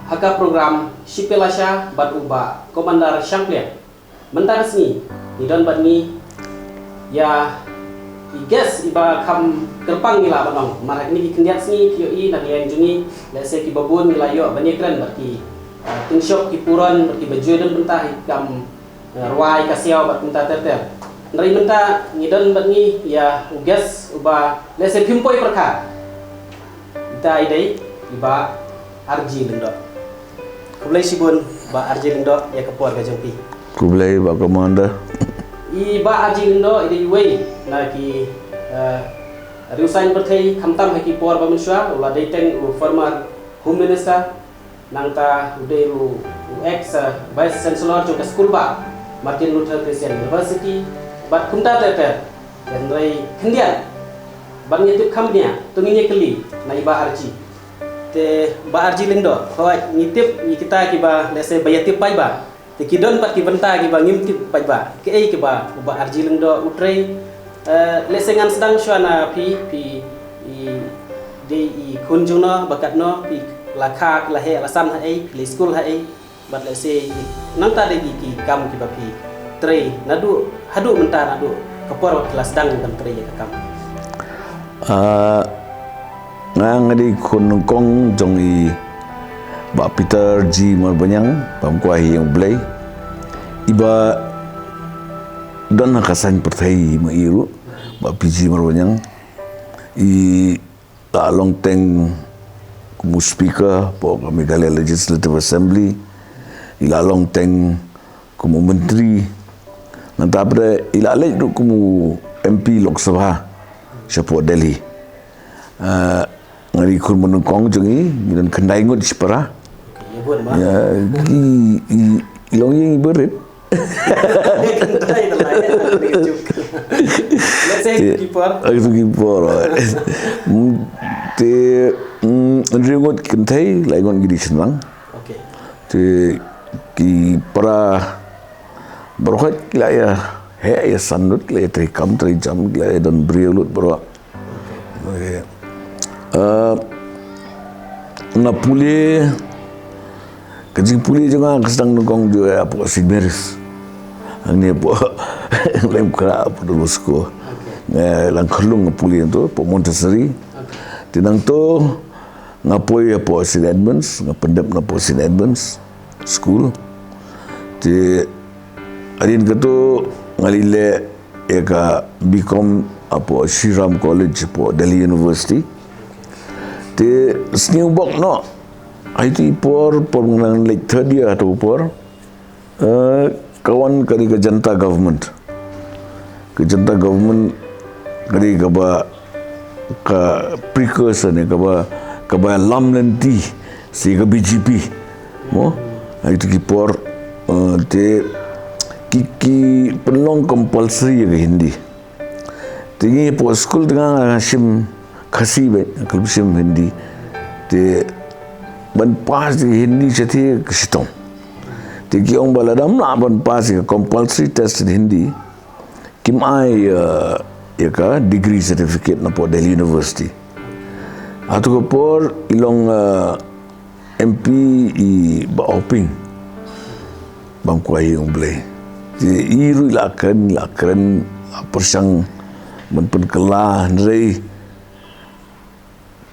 haka program Shipelasha bat uba komandar Shanklian mentar sini idon bat ni ya guess iba kam kerpang nila banong marak ni kendiat sini POE nak yang juni lese ki babun nila yo bani kran berti tingshop ki puron berti bajudan bentah kam ruai kasiau bat bentah terter nari bentah ngidon bat ni ya guess uba lese pimpoi perka ita idai iba RG lendo kublai sibun ba RG lendo ya kepuar gajengpi kublai ba komanda iba RG lendo idai wei na ki resign berthai khamtam haki por ba manusia ulah daiteng former home minister nangta ude ex vice chancellor jong school ba Martin Luther Christian University bat kumta teter dan rai kendian ban nyetip khamnya tunginya keli na iba RG te ba RG lendo kawai ngitip ni kita kiba lese bayatip pai ba te kidon pat kibenta kiba ngimtip pai ba ke ai kiba ba RG lendo utrei lesengan sedang suana pi di kunjungno bakatno pi lakha lahe alasan hai play school hai bat lese nangta de ki kam ki bapi tre nadu hadu mentara nadu kapor kelas dang dan tre ya kam ngang di kunungkong jongi ba Peter G Marbanyang pamkuahi yang blay iba dan nakasan pertai mairu ba PG Marbanyang i lalong teng kumu speaker po Meghalaya Legislative Assembly ilalong teng kumu menteri nanti ilalai du kumu MP Lok Sabha Syapo Delhi ngari kun menungkong jengi dan kendai ngot separa ya ilong yang ibarat itu kipor te nringot kentai laingon gidi senang te ki para berkat kila ya he ya sanut kila tri kam tri jam kila dan briulut bro na puli kajing puli jangan kesedang nungkong dia apa sigmeris ini apa lem kera apa dulu sko lang kelung puli itu po Montessori tinang tu ngapoi apa St Edmunds ngapendap ngapo St Edmunds school ti adin ketu ngalile eka BCom apa Shriram College po Delhi University ti sniubok no IT por mengenang like third year atau por kawan kali ke janta government kali ke ba ke precursor ni ke ba lam nanti si ke BGP mo itu kipor te kiki penong compulsory ke Hindi tinggi po school tengah sim khasi be kalau sim Hindi te ban pas di Hindi jadi kesitong tiki orang baladam nak ban pas ke compulsory test di Hindi kim ai ya ka degree certificate na po Delhi University atau ko por ilong MP i ba oping bangkuai yang boleh iru lakan persang menpen kelah nrei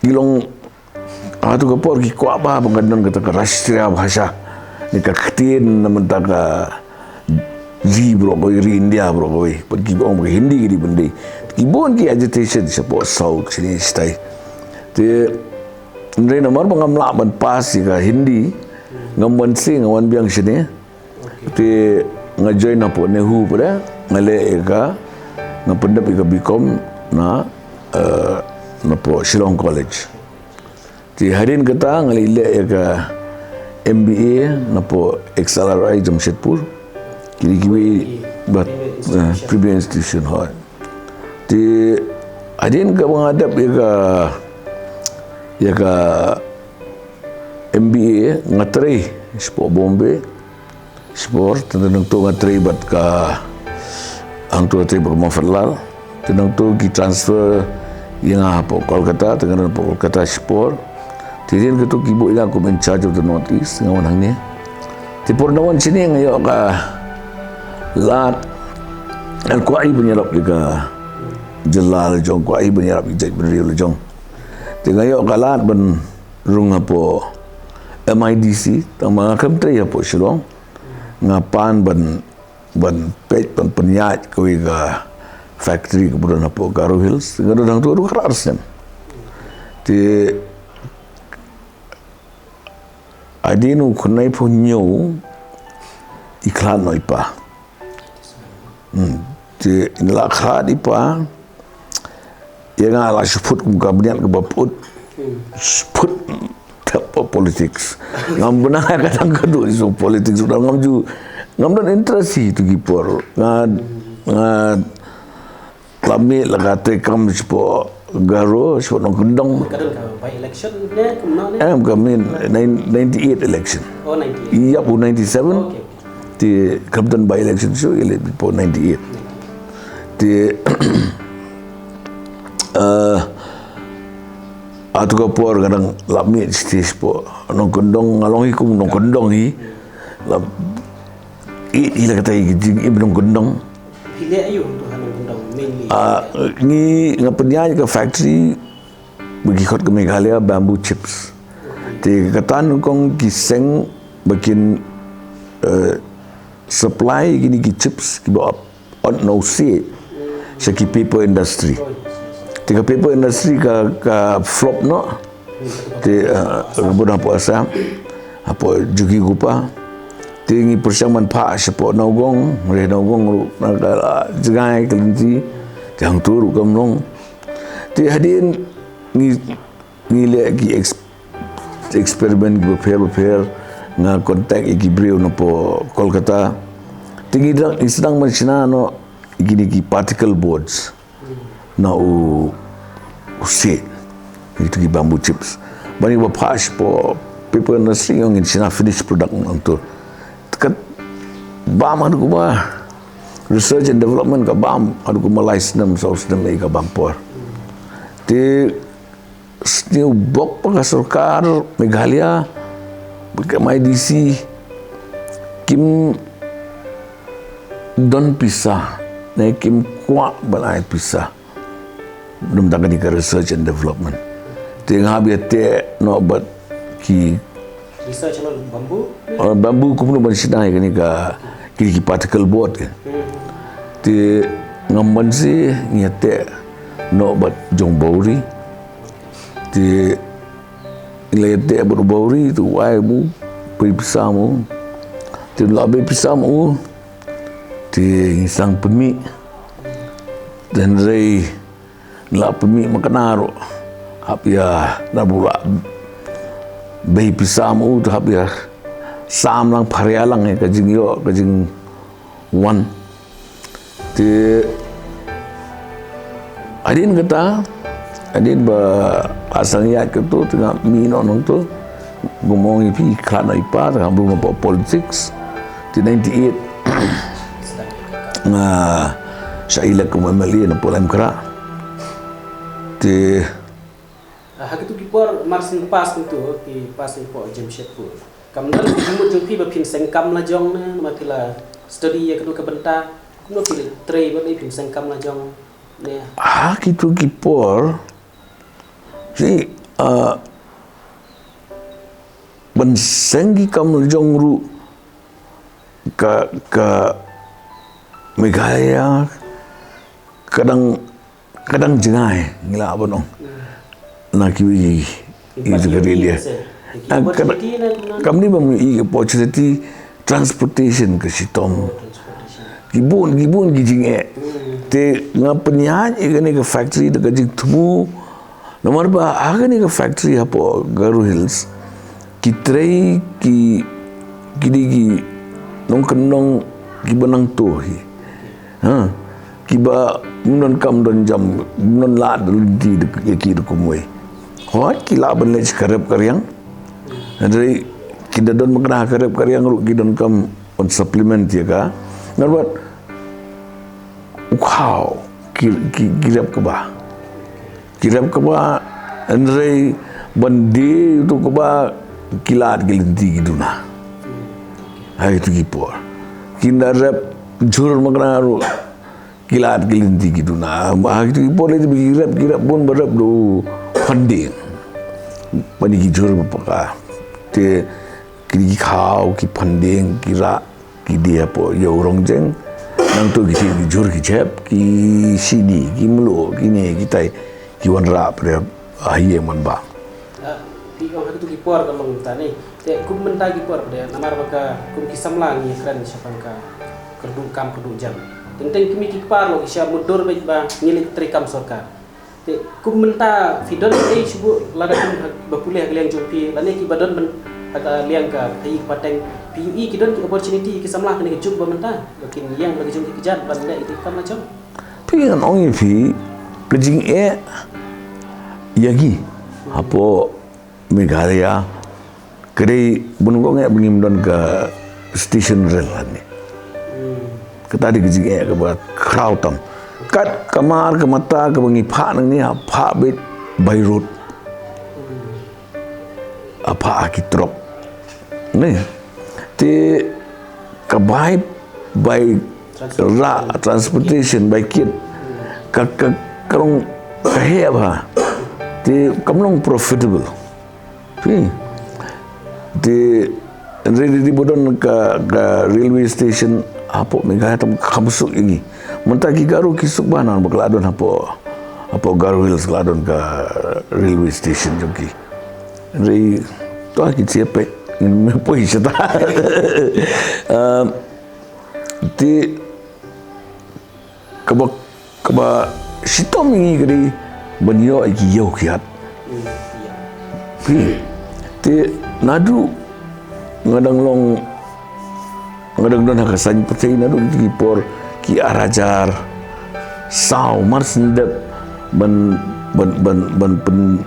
ilong atau ko por ki ko apa pangandon kata ka Rashtriya Bhasha ni ka khatin naman ta ka ri bro ko ri India bro ko pergi bong Hindi di bende ki bon ki agitation sa po south sini stay te nrei namar bangamla ban pas ka Hindi ngaman sing ngawan biang sini te ngajoin na po nehu pada ngale ka ngapendap ka BCom na po Shillong College ti harin kata ngalile ka MBA na po XLRI Jamshedpur kiri-kiri bat Premier Institution Hall ti harin ka menghadap ya ka MBA ngatri sport Bombay sport tentang tu ngatri bat ka ang tu ngatri bermafalal tentang tu ki transfer yang apa Kolkata dengan Kolkata sport Tirin ketu kibu ila aku in charge of the Northeast ngawan hang ni. Ti pornawan sini ngayo ka lat al kuai penyerap juga Jalal jong kuai penyerap ijak beriul jong. Ti ngayo ka lat ben rung apo MIDC tang mga kamtri apo silong ngapan ban pet ban penyat kuwi ka factory kemudian apo Garo Hills ngado dang tu keras ti adinu kunai punyo iklan noi pa ti inla khat ipa yang ala seput kabinat ke baput seput apa politics ngam benar kadang kadang isu politics sudah ngam ju ngam dan interest itu gipor ngad lami lagate kam sepo Garo sepo nong kendong kadang by election ne kemana ne kami 98 election oh 98 iya bu 97 okay. Di Kapten by election show ile po 98 di atu kapor kadang lami stis po nong kendong ngalong ikum nong kendong hi lab ila kata gijing ibnong kendong Hile ayu tu hanong kendong mainly ni ngapenya ke factory bagi kot ke Meghalaya bamboo chips ti katan kong giseng bakin supply gini ki chips ki bawa on no see saki paper industry tiga paper industry ka flop no ti budak puasa apa jugi gupa tingi persamaan pa sepo nogong re nogong na jegai kelinci jang turu kamnong ti hadin ni le ki eksperimen ki beper nga kontak iki brio no po Kolkata tingi sedang macina no gini ki particle boards na usit itu ki bamboo chips bani ba pas po paper industry yang in China finished product untuk kat bam adu ba research and development ka bam adu kuma license system ka bampor ti new bok pa sarkar Meghalaya MIDC kim don pisah na kim kwa balai pisah dum daga ni research and development ti ngabi te no but ki research on bambu bambu kumno ban sidai kani ka ki particle board kan ti ngamban si ngete no but jong bauri ti ilete bauri tu wai mu pisamu ti labe pisamu ti sang pemi dan rei la pemi makanaro apia nabula bei pisamu tu apia sam lang pharia lang ka jing yo ka jing one ti adin kata adin ba asang ya ke tu tengah mi no nong tu gumong ipi kana ipa tengah belum apa politics di 98 nah saya ilak kumamali na polam kera di hak itu kipor marsin pas itu ki pas ipo Jamshedpur kamdan jumut jumpi ba phin sengkam la jong na makila study ya kedu kabenta kuno pil tray ba phin sengkam la jong ne hak itu kipor si bensenggi kam jong ru ka Meghalaya kadang jengai ngila apa nong nak kiwi itu kerja kami ni memiliki opportunity transportation ke sitom gibun gijing te ngapenya ini ke factory dekat jing tumu nomor ba agani ke factory apa Garo Hills kitrai ki gidi nong kenong gibanang tohi kiba non kam don jam non la di ki de kumwe hot ki la ban le karep karyang dari kita don makna karep karyang ru ki don kam on supplement ya ka narbat wow kirap ka ba andre bandi itu kuba kilat gelinti gitu nah. Hai itu kipor. Kinda rap jur magnaro kilat gelinti gitu nah. Itu kipor itu rap pun berap do funding. Bani jur bapaka. Te kiri kau ki funding kira ki dia po ya orang jeng nang tu ki jur ki jep ki sini ki mulu ki ni kita ki wan rap dia ahiye man ba. Pi orang itu kipor kalau tani. Te kum menta kipor dia namar baka kum kisamlang ni kran siapa ka kerdu kam kerdu jam. Tentang kimi kipar lo kisah mundur baik ba ngilik trikam sorka. Te kum menta fidon subu lada kum bapulih kalian jumpi lani ki badon ada liang ka ai pateng PUE kidon ki opportunity ki samlah kene juk bamenta lakin yang bagi jung ki kejar banda itu kam macam Pi kan ongi fi kejing yagi apo Meghalaya kere bunung nge bengim don ke station rail ni kita di kejing ke buat crowd tam kat kamar ke mata ke bengi pha nang ni pha bit by road apa akitrop ni te kabai by transportation by kit ka karong kahe ba te kamlong profitable pi te ready di bodon ka railway station apo Meghalaya tam kamsuk ini mentagi garu kisuk banan bakladon apo garu hills kladon ka railway station joki rei to ki cepek me poi chata ti kaba sitom ni gari banyo iki yau kiat ti nadu ngadang don hakasan percaya nadu ki por ki arajar sau mar sendep ban pen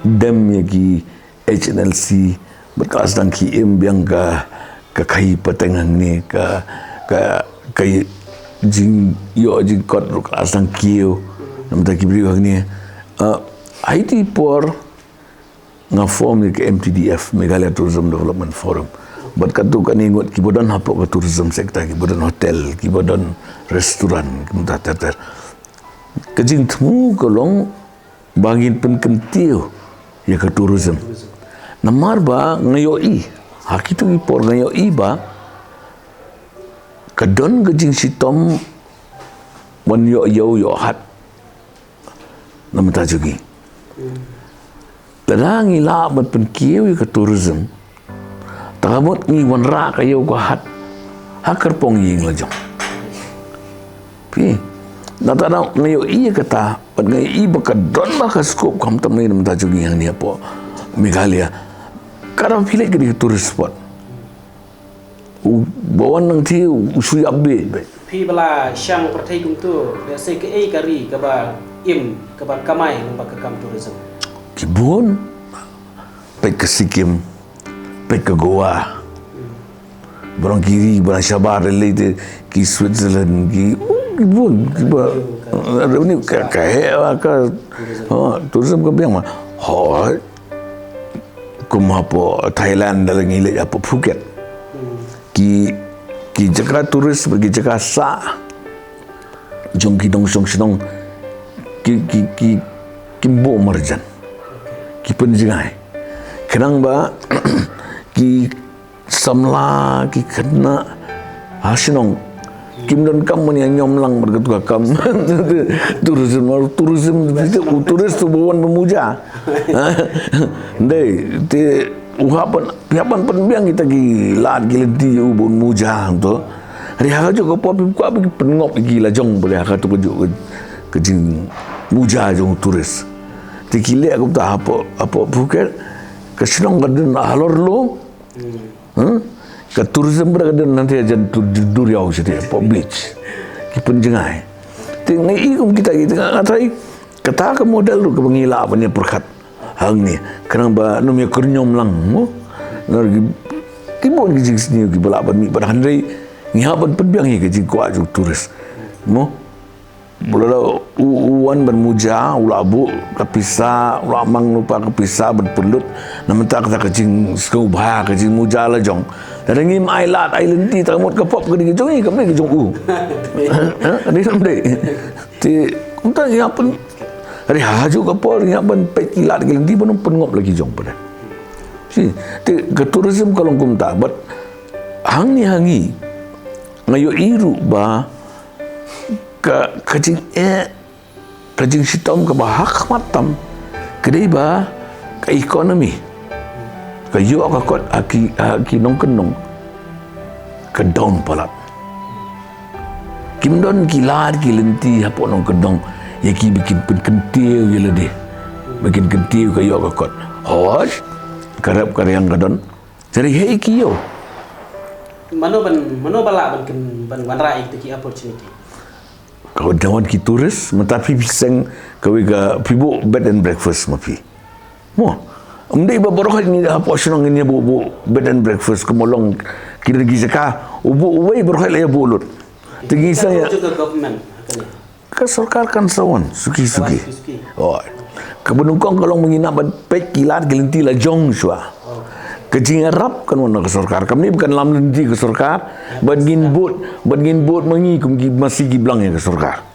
dem ya ki HNLC berkelas dan ki biang ka kai patengang ni ka jing kot kelas dan kiyo nam ta ki brio ni IT por nga form ni ke MTDF Meghalaya Tourism Development Forum berkatu kan ingot ki bodan hapo ke tourism sektor ki bodan hotel ki bodan restoran ki mutater kejing temu kolong bangin pen kentiu ya ke tourism namar ba ngayoi hakitu ipor ngayoi ba kadon kejing sitom wan yo hat namta jugi Ladang ila bat pen kieu ke tourism tagamot ni wan ra kayo ko hat hakar pong ying lajong pi nata na ngayo iya kata pat ngayo iba ka don ba ka scope kam tam ni namta jugi yang ni po Meghalaya kadang pilih ke di tourist spot bawan nang ti usui update be pi bala syang pertai kum tu biasa ke kari ke ba ke ba kamai nang ba ke kam tourism kibun pek ke Sikkim pek ke Goa barang kiri barang Sabah related ki Switzerland ki kibun kiba ada ni kahe ka tourism ke biang ma kumapo Thailand dalam ngilek apa Phuket ki jaka turis pergi jaka sa jong ki dong song sidong ki bo marjan ki penjingai kenang ba ki samla ki kena hasinong kim don kam mani nyomlang berketua kam tourism turis tu bawan memuja ndai te uhapan penbiang kita ki lat gilenti ubun muja tu hari ha jo ko pop ko abi pengop gila jong boleh ha tu ko kejing muja jong turis tikile aku tak apa Phuket ke Senong kadun alor lo ke tourism berada nanti aja duriau jadi beach ki penjengai tingai ikum kita ngatai kata ke modal lu ke pengila apanya perkat hang ni kenapa numia kurnyom lang mo nargi kibon ki sini ki bala ban mi pada handai ngihaban penbiang ki jing kuat turis mo Mula uwan bermuja, ula bu kapisa, ula mang lupa kapisa berpelut, namun tak kata kecing skubha, kecing muja lah jong. Dan ngim ailat ailenti tamut kapop ke di jong ni kemana ke jong Ini sampai. Ti unta ya pun hari haju kapor ya pun pekilat ailenti pun ngop lagi jong pada. Si, ti ke tourism kalau kum tak, but hangi ngayo iru ba kajing sitom ke bahak matam kedai ba ke ekonomi ke yo ka kot aki nong kenong ke down palat kim don kilar ki lenti hapo nong kedong ya ki bikin penkentiu ya lede bikin kentiu ke yo ka kot hot karap karyang kadon jadi hei ki yo mano bala ban rai ki opportunity kau dawan ki turis matapi pisang kau ga pibu bed and breakfast mapi mo umdai ba boroh ni apa senang ni bu bed and breakfast kemolong kira gizaka ubu uwei boroh la bulut tegi saya government ke sarkar kan sawan suki oh kabunungkong kalau menginap pek kilat gelenti la jong sua kejing Arab kan warna ke sarkar kami bukan lam lendi ke sarkar bagin boat mengi kum masih giblang ya ke sarkar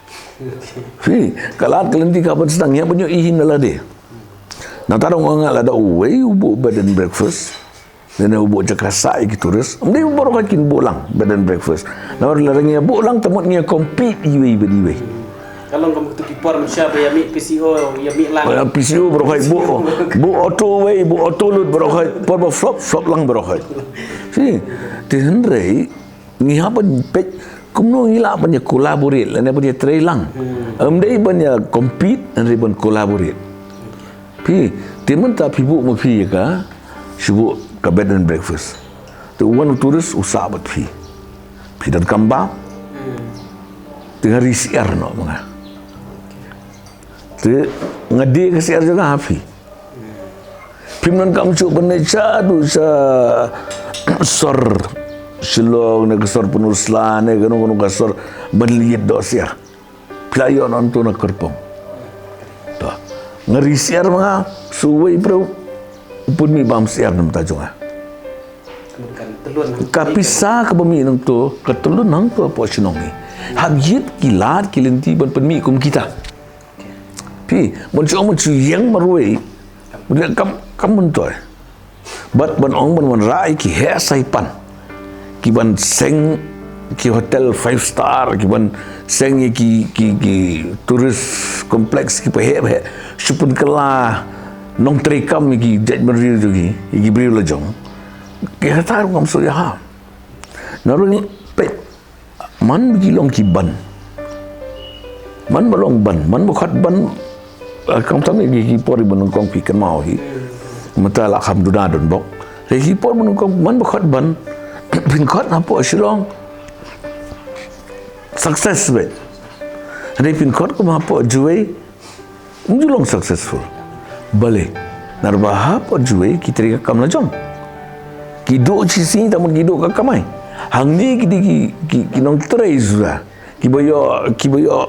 si kalat kelenti kapan sedang ya banyak ihin lah deh nah tarong orang ada uwe ubu bed and breakfast dan ubu jakasa iki turis mesti baru kakin bolang bed and breakfast nah orang larangnya bolang temutnya compete iwe kalau kamu tu kipar siapa ya mi PCO ya mi lang PCO berokai bu auto lut berokai por flop lang berokai si tihenrei ni apa pek kumno ngila punya collaborate lan punya try lang amdai punya compete dan ribbon collaborate pi timun ta pibu mo pi ka shubu ka bed and breakfast tu one tourist usah bat pi dan kamba dengan risiar no mga tu ngadi ke siar juga hafi pimnon kam cu benai cadu sa sor silong ne kesor penuslan ne ganu kasor berliat do siar playon onto na kerpong to ngari siar mga suwei pro pun mi bam siar nam tajunga kapisa ke bumi nang tu ketulun nang tu apa sinongi habjit kilat kilenti ban penmi kum kita pi mon chu yang marui kam mentoy bat ban ong ban rai ki he saipan ki ban seng ki hotel 5 star ki ban seng ki turis kompleks ki pe supun kala nong trekam ki jet meril jogi ki bril la jong ki hatar ngam so ya ha naruni pe man gilong ki ban man balong ban man bukhat ban kang tam gi pori bunung kong pi kan mau hi mata la kham duna don bok le hi por bunung kong man bukhat ban pin khat na po silong success be re pin khat ko ma po juwe njulong successful bale narba ha po juwe ki tri kam la jong ki do chi si tamun ki do ka kamai hang ni ki nong trai zura ki boyo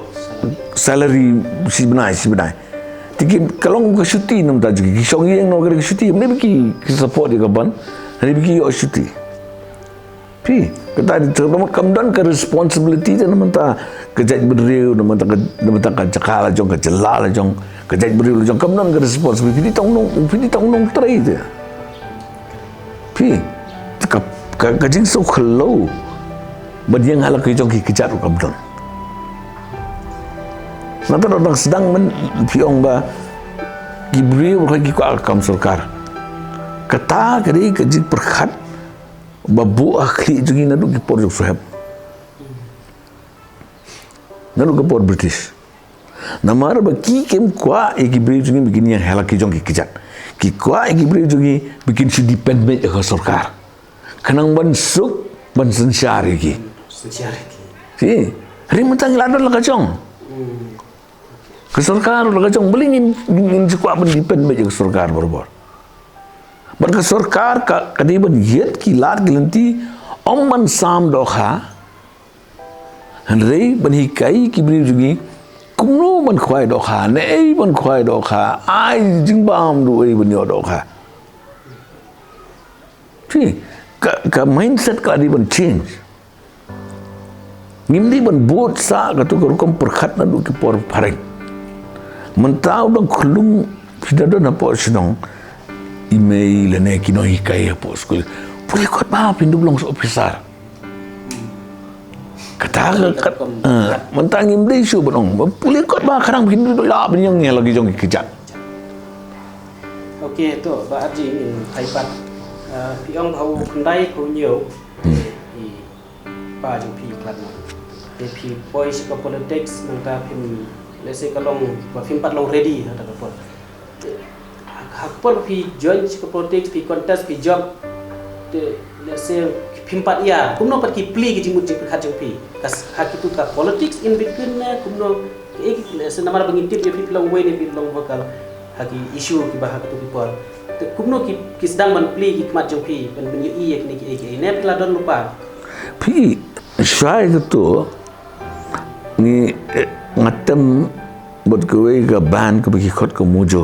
salary si benai tiki kalau ke syuti nam ta juga ki song yang no ke syuti maybe ki support dia kaban hari ki yo syuti pi kita terutama kamdan ke responsibility dan menta kejat beriu dan menta ka cakala jong ka jelala jong kejat beriu jong kamdan ke responsibility di tong nong trai dia pi ka jing so khlo badiang halak ki jong ki kejat kamdan nanti orang sedang piong ba gibriu bagi ko akam sarkar kata kadi kejik perkhat babu akhli jungi nadu ki por jok sohab nadu ke por British namar ba ki kem kwa e gibriu jungi begini yang halak ki jong ki kejat ki kwa e gibriu jungi bikin si depend me ke sarkar kanang ban suk ban sensyari ki si rimutang ladon la kajong ke sarkar la kajong belingin jikwa ban depend me ke sarkar borbor ban ke sarkar ka kadiban yet kilat gelenti om man sam dokha hanrei ban hikai ki bri jugi kumno man khwai do kha nei man khwai do kha ai jing bam du ei ban yo do kha thì ka mindset ka di ban change ngim di ban buat sa ka tu ko kom perkhat na du ki por pareng mentau dong khulung pidado na po sinong email ne kino hikai po school puli kot ba pindu long so officer kata mentang ngim di su bonong puli kot ba karang pindu do la bin yang lagi jong kejat ok tu ba aji in thai pat pi ong hau khandai ko nhiều thì ba jong pi klat na thì pi boys ko politics nang ta phim let's say kalong ba phim pat long ready hata ko hak por pi join ko politics pi contest pi job te let's say phim pat ya kumno pat ki play ki jimut jik khat jong pi kas hak itu ka politics in between na kumno ek let's say namar bangin tip je pi long way ne pi long bakal haki issue ki ba hak tu pi por kumno ki sedang man play ki kmat jong pi pen ben i ek ni ki ne pla don lupa pi sai tu ni ngatem bot kowe ka ban ko bagi khot ko mujo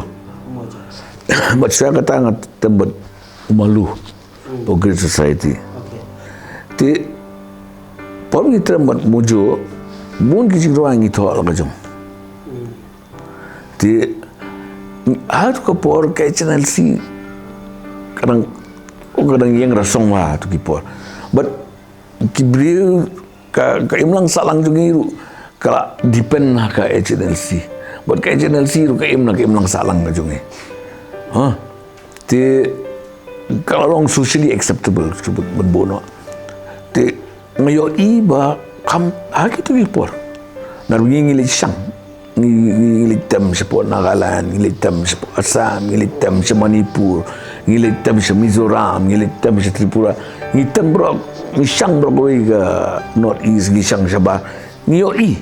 but saya kata ngatem bot malu for great society ti por ni tem bot mujo bun ki jiro angi tho la jong ti at ko por ka channel si kadang yang rasong wa tu ki por but ki brio ka imlang salang jungiru kala depend ka HNLC buat ka HNLC ru ka imlang salang ka jungi ti kalau long socially acceptable sebut berbono ti ngayo iba kam haki tu ipor nar ngili sang ngili tem sepot Nagaland ngili tem sepot Assam ngili tem se Manipur ngili tem se Mizoram ngili tem se Tripura ngili tem bro ngisang bro boy ka North East ngisang Sabah ngio i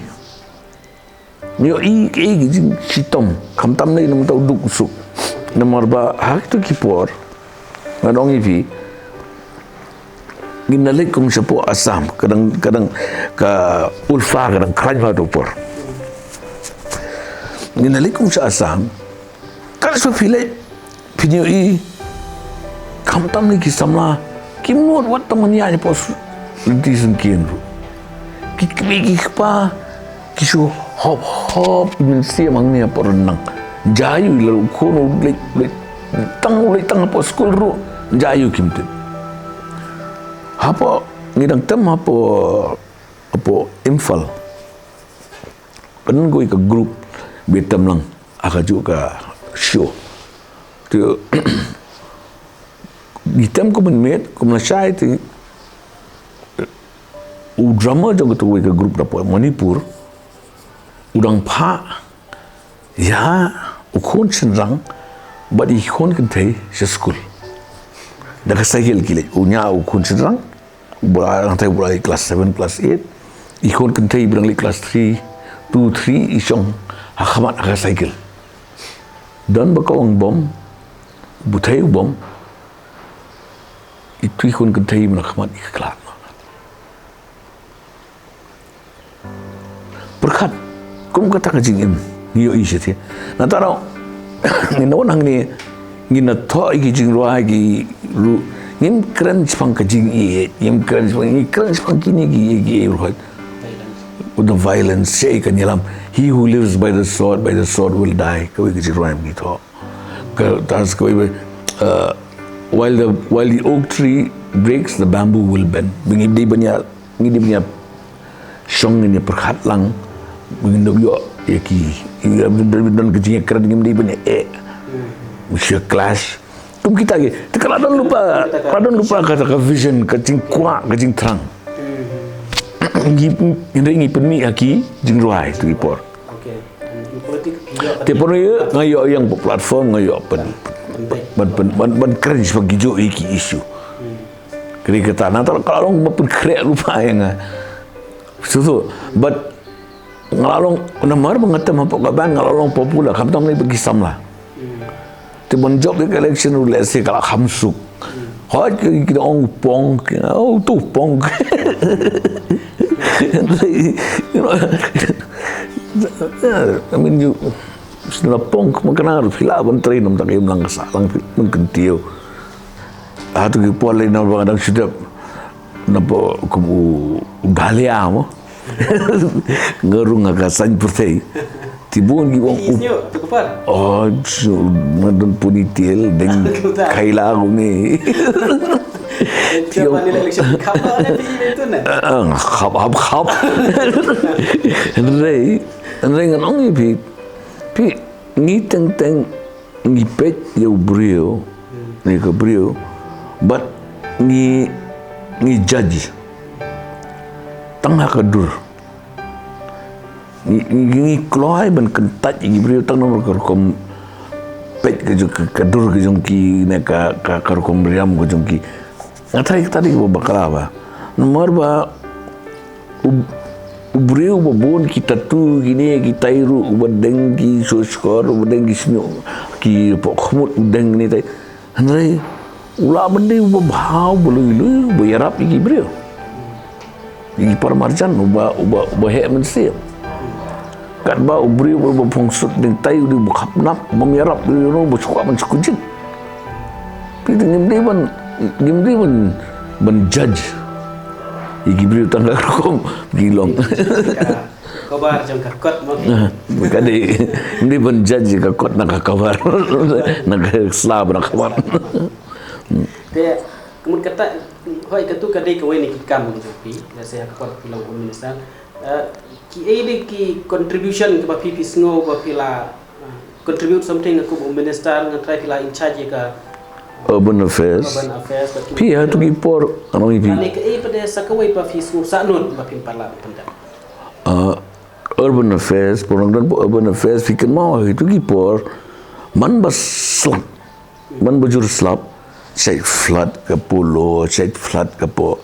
ke gijing sitom kamtam nei nam tau duk su nomor ba hak tu kipor ngadong ivi ginalik kum sepo Assam kadang ka ulfa kadang kran fa dopor ginalik kum sa Assam kan so file pinyo i kamtam nei kisamla kimot wat tamanya ni pos litisan kienru kiki pa kisu hop min sia mang ni apa renang jayu lalu kono lek tang apa school ru jayu kimte apa ngidang tem apa infal kan goi ke grup betam lang aka juga show tu di tem ko men ko na sai ti u drama jong tu ke grup dapat Manipur udang pa ya ukon senrang but ikon kentai se school dah kasihil gile unya ukon senrang bola nanti bola kelas 7 kelas 8 ikon kentai bilang kelas 3 2 3 isong hakamat kasihil dan bakawang bom butai bom itu ikon kentai menakamat iklan berkat kum kata ka jing im ngiyo isi ti na taro ngino nang ni ngina to gi jing ro gi ru ngim kran chpang ka jing i ngim kran chpang kini gi ro with the violence say kan yalam he who lives by the sword will die ka gi jing ro am ni to ka tas ko while the oak tree breaks the bamboo will bend bingi di banya song ni perkhat lang menginduk yo yaki dan kecingnya keren ngim di banya usia kelas tum kita ge tekadon lupa kata vision kecing kuat kecing terang ngi penmi aki jing ruai tu report okey politik tepon ye ngayo yang platform ngayo ban keren sebagai jo iki isu kiri kata nanti kalau orang berkrek lupa yang susu but ngalalong namar mengatam apa kaban ngalalong popular kamtang ni bagi samla tebon job di election ule se kala khamsuk hot kita ong pong tu pong I mean, you sila pong magkana fila ban train nam tak im lang kasalang mun kentio. Atu ki pole na ba kadang sudah na po kumu galia mo. Ngarung agasan putih. Tibun gi wong Isnyo, tu kapar. oh madon punitil deng kaila ko ni. Siapa nilai election kapar na itu na. Khap. Andre nganong pi ni teng ni pet yo brio ni ko brio but ni judge tangha kadur ni kloai ban kentat ni brio tang nomor kom pet ke kadur ke jongki ne ka kom briam ko jongki ngatai tadi ko bakala ba nomor ba brio babon kita tu gini kita iru badeng ki soskor badeng ki sino ki pokmut badeng ni tai hanai ula bende bahaw bulu bayarap ki brio ki parmarjan uba he mensi kat ba brio ba pongsut deng tai di bukhapnap bamyarap brio no buskwa man skujin pideng ngimde ban judge Igi beri tangga kom gilong. Kabar jam kakot mo. Kadi hindi ban judge kakot nak kabar. Nak slab nak kabar. Te kemun kata hoi katu kadai kawai ni kikam gitu pi. Saya kakot pilang komunistan. Ki aid ki contribution ke pipi sngo ba pila contribute something ke komunistan ngatrai pila in charge ka Urban Affairs. Pia tu kipor ano ipi. Ani ke pada sakawai pa fisku sanun ba pimpala panda. Urban Affairs, porangdan Urban Affairs fikir mau itu kipor man bas slap. Man bajur slap. Saya flood ke pulau, saya flood ke po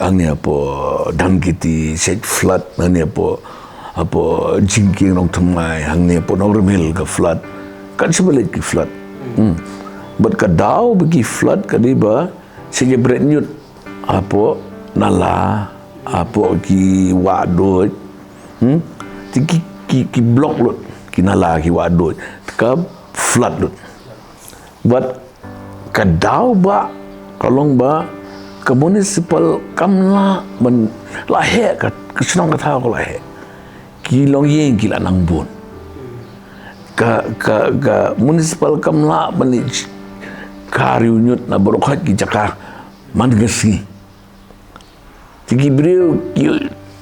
angnya po dangkiti, saya flood angnya po apa jingking nong temai angnya po normal ke flood. Kan sebelit ke flood. But kadau bagi flood kadiba sige brand apa nala apa ki wadoi ki block lot ki nala ki wadoi ka flood lot but kadau ba kalong ba ke municipal kamla men lahe ka kesenang kata ko lahe ki long yeng ki lanang bon ka municipal kamla men kariunyut na berokat ki cakar mandgesi tigi brio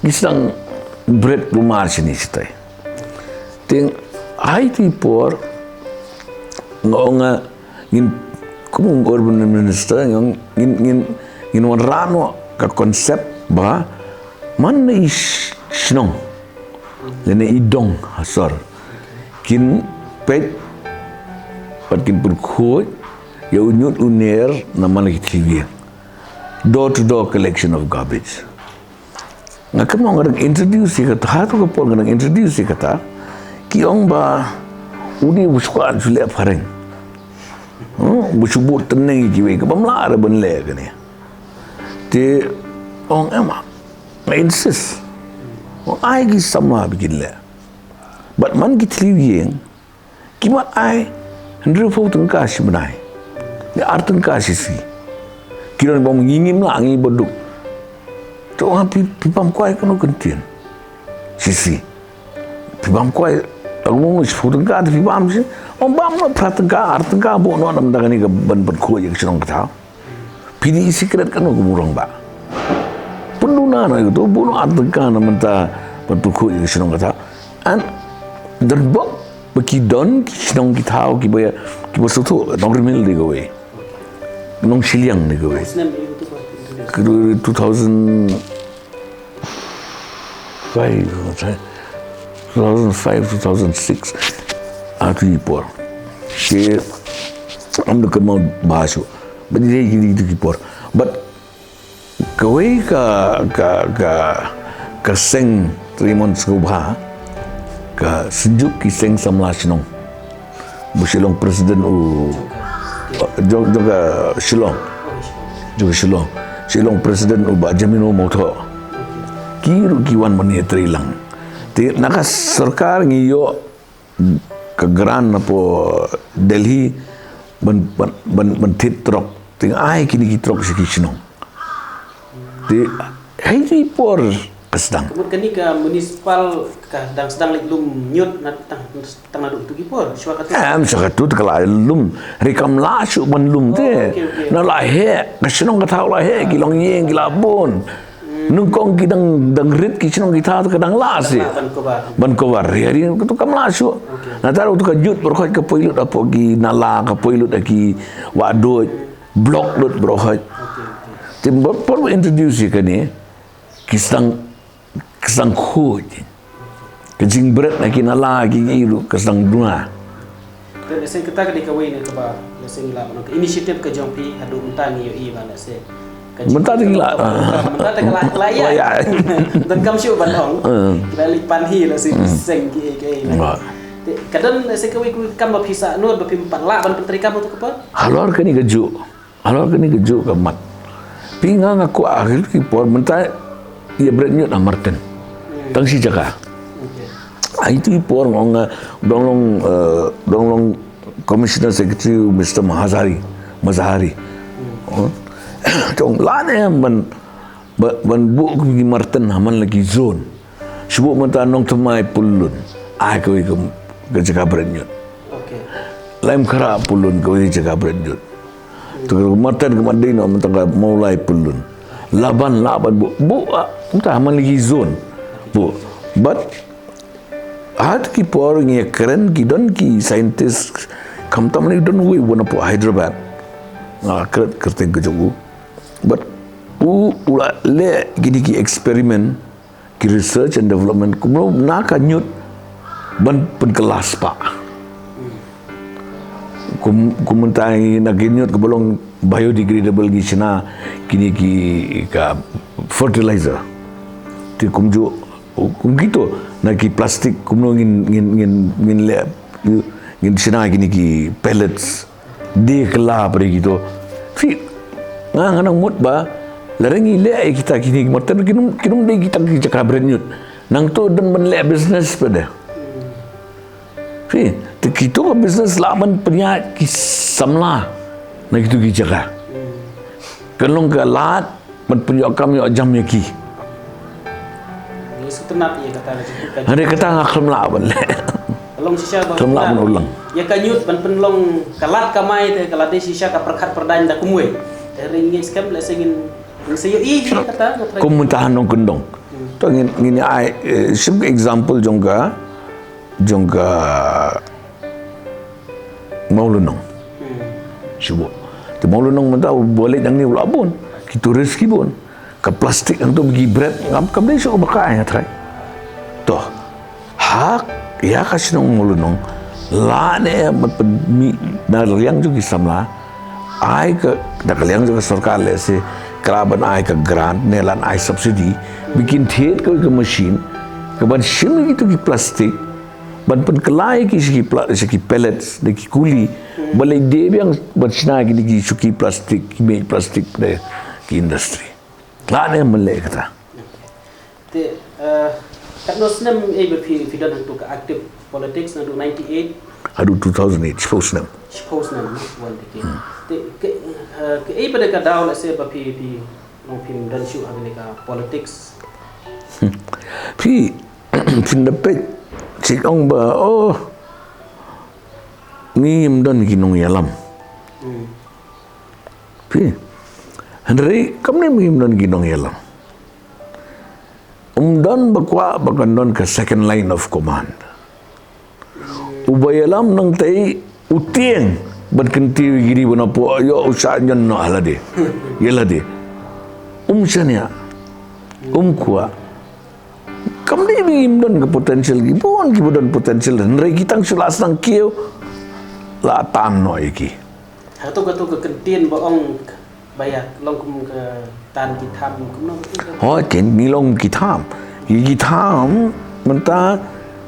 kisang bread rumah sini sitai ting IT por ngonga ngin kumung urban minister ngin warano ka konsep ba man isnong lene idong hasar kin pet patkin berkhoi ya unyut uner nama lagi TV door to door collection of garbage ngakam orang introduce kata hatu ke pol ngang introduce kata kiong ba udi buskuan sule pareng busubut teneng jiwe ke bamla ada benle kene te ong ema insist ai gi sama bikin le but man gi TV kimat ai ndru fo tengka sebenai ni arteng kasih si kira bang ngingim langi beduk tu orang pipam kuai kena kentian sisi pipam kuai aku mau sepuluh tengah tu pipam si orang bam no pratengah artengah bo no nam dagani ke ban kuai yang senang kata pini secret kan aku murang ba penduna na itu bo no artengah nam menta ban kuai yang senang kata and derbok bagi don senang kita ki bayar ki bosutu nong remil di gawe nong siliang ni gawe 2005 2006 aku ipor si am de kemau basu bagi dia gitu ipor but gawe ka seng trimon skubha ka sejuk ki seng samlasinong busilong presiden juga Shillong presiden ubah jamino motor kiru kiwan mani trilang Ti naka sarkar ngiyo kegeran po Delhi ban titrok ting ai kini kitrok si kisnong. Ti hai por kasdang. Kemudian kini ke municipal sedang lum nyut tang nadu tu gipor syua kata. Am sakatut kala lum rikam lasu ban lum te. Na la he kasnong kata la he kilong yeng kilabon. Nungkong kidang dangrit kisnong kita kadang lasi. Ban kobar hari tu kam lasu. Na taru tu kajut berkhot ke poilut apo gi nala ke poilut aki wadot blok dot berkhot. Tim baru introduce ke ni kisang khoj. Kejing berat nak kena lagi iru kesang dua. Dan lesen kita ke dikawai ni keba lesen gila mana inisiatif ke jompi hadu mentani yo i mana se. Mentah gila. Mentah gila ya. Dan kam syu bandong. Kita lipan hi la seng ki. Kadang lesen kawai ku kam bapisa nur bapim panla ban penteri kam tu kepa. Halor kini geju. Halor kini geju kemat. Pingang aku akhir ki por mentah ia beratnya Martin. Tang si jaga. Itu ipor ngong donglong Commissioner Secretary Mr. Mazahari. Tong lane ban bu ki Martin haman lagi zone. Sebut mata nong temai pulun. Ai ko ke jaga beratnya. Okey. Lain khara pulun ko jaga beratnya. Tu Martin kemadai no mentang mulai pulun. Laban bu entah haman lagi zone. Bu but Had ki por ngi keren ki don ki scientist kam tam ni don we wona po Hyderabad na kerten ke jogu but ula le gini ki experiment ki research and development kumlo na ka nyut ban pen kelas pa kumuntai na ginyut ke bolong biodegradable gi sina kini ki ka fertilizer ti kumju gitu na ki plastik kumno ngin le ngin sina gini ki pellets de kala pare gitu fi ngang mut ba larengi le kita kini moten kinum de kita ki cakap nyut nang to dan men le business pada fi te kito business laman punya ki samla na gitu ki cakap kelong ke lat men punya kami jam ki Tenat ya kata. Hari kata ngaklam lawan le. Long sisa bang. Ngaklam lawan ulang. Ya kanyut ban penlong kalat kamai te kalat de sisa ka perkat perdan da kumwe. Dari ngis kam la sengin sayo kata. Kumuntahan nong kendong. To ngini ai sim example jongga maulunong. Sibo. Te maulunong mentau boleh dang ni ulabon. Kita rezeki pun. Ke plastik yang tu bagi bread kam dia suka bakai try toh hak ya kasih nong mulunong la ne mi na liang juga samla ai ke dak liang juga sarkar le se keraban ai ke grant ne lan ai subsidi bikin thiet ke mesin ke ban sim gitu ki plastik ban pen kelai ki segi pellets de ki kuli balai de yang ban sina ki suki plastik ki me plastik de ki industri Lada yang melek kata. Te kat nosnem berfi fidan untuk aktif politics nandu 98. Aduh 2008 posnem. Posnem wan deke. Te ke pada ka daw la se berfi nong pim dan syu ka politics. Pi fin dapat cik ong ba ni mdon ginong yalam. Pi Henry, kamu ni mungkin ginong yalam. Don bakan don ke second line of command. Ubayalam nang tay utieng berkenti gini bana po yo usahanya no halade. Yelade. Sanya. Kuah. Kamu ni mungkin don ke potensial gibon gibon potensial. Henry kita sulas nang kieu la tan no iki. Hatu ke kentin baong bayar long ke tan kitam kumno ken nilong kitam mentah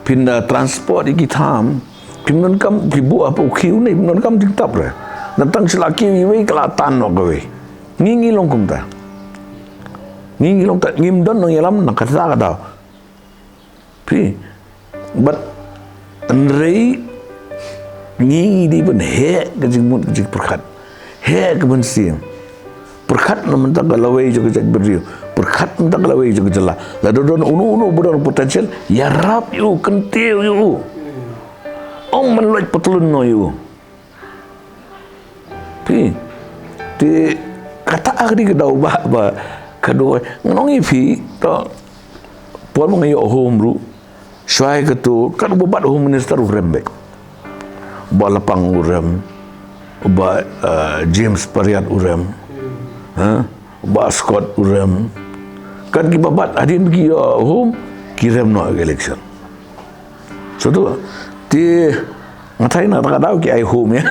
pindah transport kitam pinon kam pibu apa ukiu ni pinon kam diktab re datang selaki wi kelatan no kowe ngilong kum ta ngilong ta ngimdon no yalam nak kata Pi, but Andrei ngi di ben he kajing mun kajing perkat he ke ben siang perkat naman tak galawai juga jadi beriu perkat tak galawai juga jelah lalu don unu bodor potensial ya rap yu kentiu yu ong menloj petulun no yu pi di kata agri kedau ba kedua ngongi pi to puan mengayo homru syai ketu kan bobat home minister urembe ba lapang urem ba James Pariat urem ba Scott urem kan gibabat adin gi home kirem no election so tu ti ngatai na tak ki ai home ya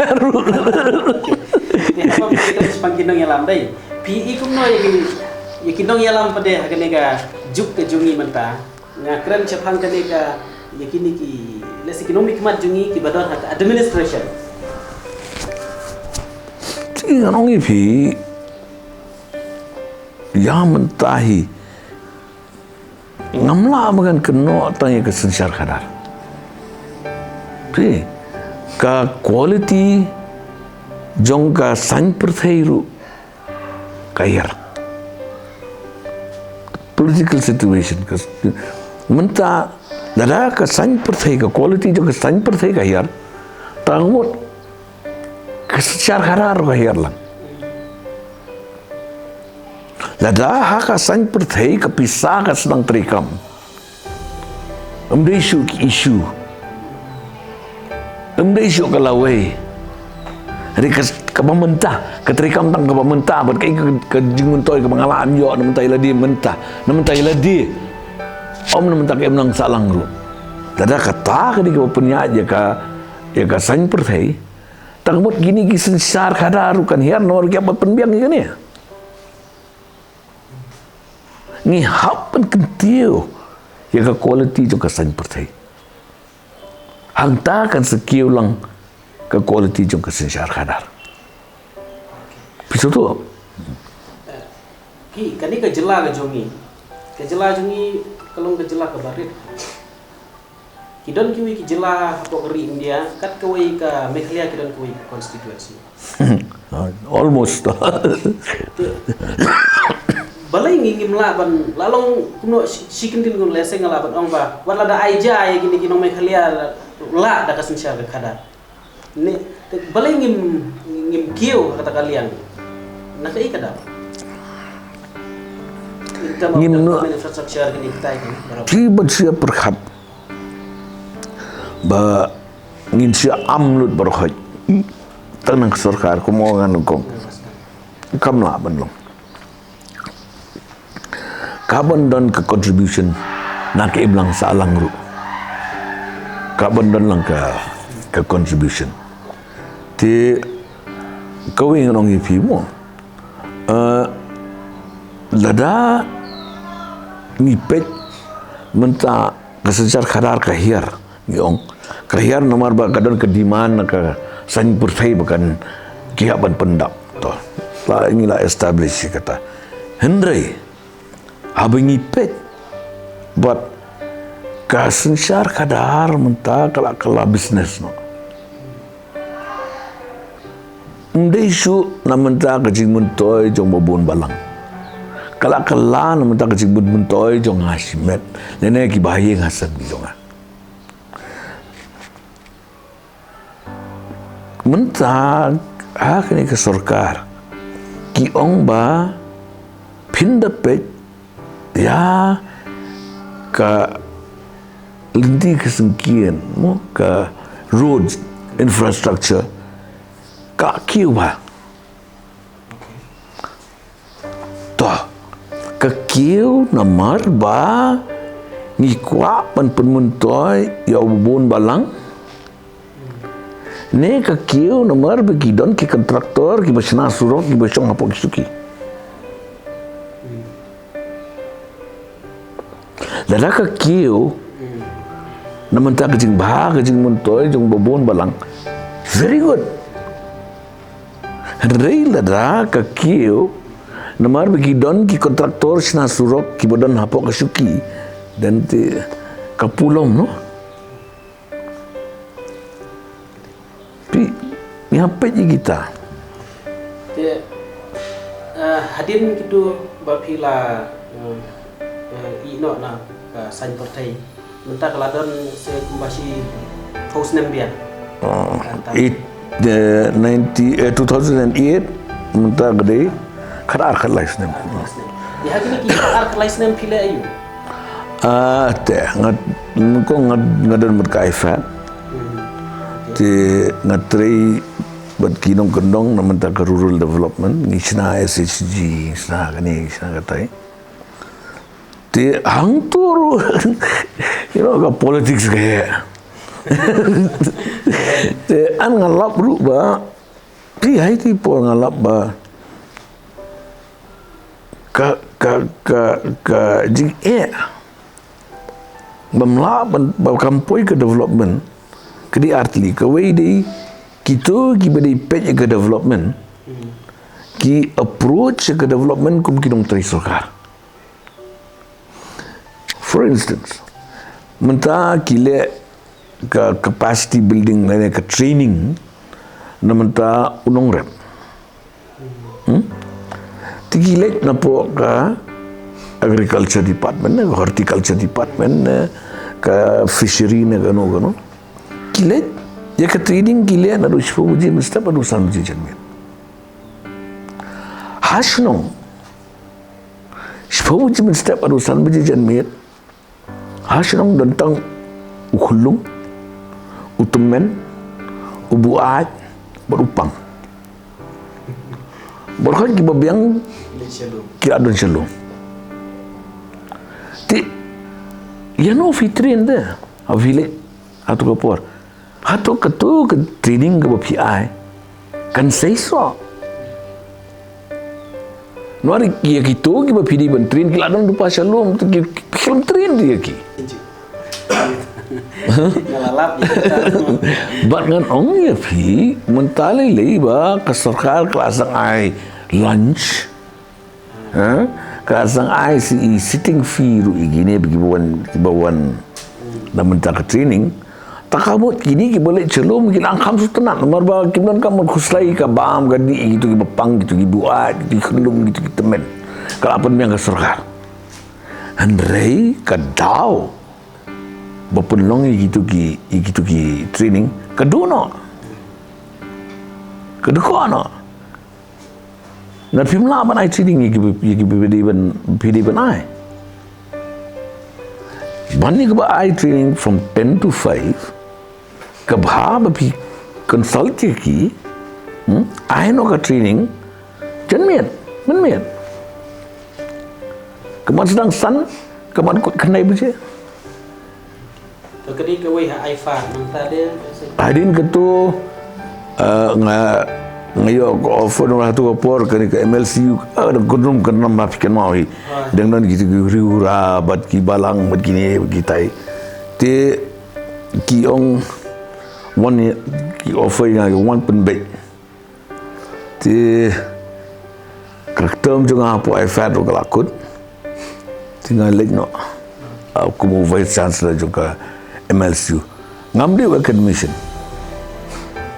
ni apa kita sepanginong yalam dai PE kum no yakinong yalam pade haganega juk ke jungi menta ngakran chapang kanega yakini ki les economic mat jungi ki badon hak administration tinga nongi pi yang mentahi ngamla magan keno tanya ke sensar kadar pi ka quality jong ka san perthairu kayar political situation ka menta dada ka san perthai ka quality jo ka san perthai kayar tangut ka sensar kadar kayar lang dada ha ka san perthai ka pisah ka sedang terikam isu ki isu isu ka lawai hari ka pemerintah ka terikam tang ka pemerintah ber ka jinguntoi ka pengalaan yo na mentai ladi mentah na mentai ladi om na mentak em nang salang ru dada kata ka di ka punya aja ka san perthai tangmut gini ki sensar kadaru kan hiar nor ki apa penbiang ni ni happen kentiu ya ka quality jo ka san perthai hangta kan sekiu lang ka quality jo ka sensar kadar pisu tu ki kani ka jela ka jongi kalong ka jela ka barit kidon kiwi ki jela apa keri India kat kawai ka Meghalaya kidon kawai constituency almost balai ngingim laban lalong kuno sikintin kun leseng laban ong ba wala da aija ya gini kinong Meghalaya la da kasensyar ka kada ne balai ngim kieu kata kalian nakai kada ngim no infrastructure gini kita ini tiba sia perhat ba ngin sia amlut berhaj tanang sarkar ko mo ngan ko kam la ban long carbon don ke contribution nak iblang salang ru carbon don lang ke contribution ti kawing nong ipi mo lada ngipet menta kesejar kadar kahir ngong kahir nomor ba kadon ke demand ka san perthai bukan kiaban pendap to la ingila establish kata Henry abang ngipet buat kasejar kadar menta kala bisnes no ndai su namenta kajing muntoy jong babon balang kala namenta kajing muntoy jong hasimet nene ki bahaye ngasan jonga menta hakni ke sarkar ki ong ba pindapet ya ka linti kesengkian mo ka road infrastructure ka kiu ba toh ka kiu namar ba ni kwa pan penmuntoy ya ubun balang ne ka kiu namar bagi don ki kontraktor ki basna surok ki basong apok suki dada ka kiu naman ta kajing muntoy jong ubun balang very good Rei lada ka kiu namar bagi don ki kontraktor sina surok ki bodan hapok ke suki dan ti kapulom no. Pi nyampe je kita. Dia hadir gitu bapila ino na sain partai. Mentah keladon se kumbasi house nambia. 2008 mentah gede kadar kelais nem. Di hakini kita kadar kelais nem pila ayu. Teh ngadon berkaifat. Te ngatri buat kinong kendong naman ta rural development ngisna SHG ngisna kani ngisna katai te hang tur ka politics kaya te an ngalap ru ba ti hai ti po ngalap ba ka jing bamla ba kampoi ke development kedi artli ke way di kita beri page ke development ki approach ke development kum kinong teri sarkar. For instance mentah kile ke capacity building lain ke training na mentah unong rep tigilek na po ka agriculture department na horticulture department na ka fishery na gano kile ya ke training gile na do shpo uji mesta padu samji janme hasno shpo uji mesta padu samji janme hasno tentang ukhulung utumen ubuat berupang berkhon ki babyang ki adon shalo ti ya no fitrin de avile atu kapor Hato ketu ke training ke BPI kan seiso. Nuari kia gitu ki BPI bentrin ki ladang lupa shalom tu ki film train dia ki. Nalalap Bat ngan ong ya pi mentali lei ba ke sarkar kelasang ai lunch. Kelasang ai si sitting fee ru igine bagi bawan na mentah ke training. Takamut kini ki boleh celum ki angkam sutenat nomor ba ki non kam khuslai ka bam gadi gitu ki bepang gitu ki buat gitu kelum gitu ki temen kalau apa yang ke sarkar andrei ka dau bapelong gitu ki training keduno kedukono na pimla ban ai training ki bidi ban ai bani ka ai training from 10 to 5 kabha bhi consult ki aino ka training janmiat menmiat keman sedang san keman kenai buje to kedi ke wei ha aifa mentah dia adin ketu ngayo ko offer orang tu kopor ke MLCU ada gondrom kenam mafikan mau dengan gitu riura bat ki balang bat kini kita te ki ong one ki offer yang one pen baik te karakter juga apa efek tu kelakut tinggal lagi no aku mau vice chancellor juga MLCU ngambil academician